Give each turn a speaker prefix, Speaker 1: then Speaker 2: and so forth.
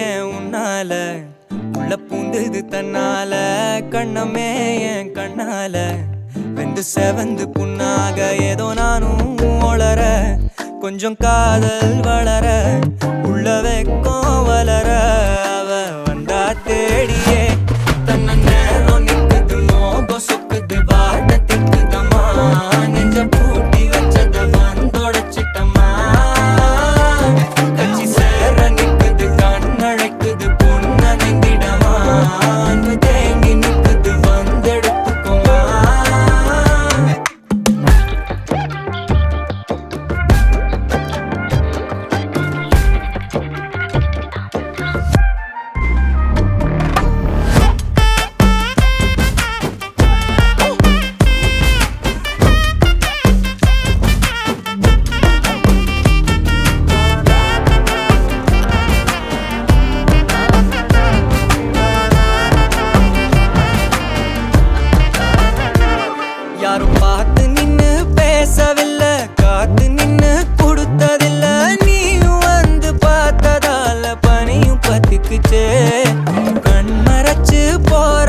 Speaker 1: ஏன் உன்னால உள்ள பூந்தது தன்னால கண்ணமே என் கண்ணால வெந்து செவந்து புண்ணாக ஏதோ நானும் ஒளர கொஞ்சம் காதல் வளர உள்ள வெக்கம் வளர அவ வந்தா தேடியே தன்ன நேரம் நிக்குது மோகம் சொக்குது வாட்ட திக்குதம்மா நெஞ்ச பூட்டி வச்சத வந்தொடச்சிட்டம்மா கட்சி சேர நிக்குது கண்ணழைக்குது பொண்ண நெங்கிடமா அன்பு தேங்கி நிக்குது வந்தெடுத்துக்குமா யாரும் பார்த்து நின்னு பேசவில்லை காத்து நின்னு கொடுத்ததில்ல நீயும் வந்து பார்த்ததால பனியும் பத்திக்குச்சே கண் மறைச்சு போற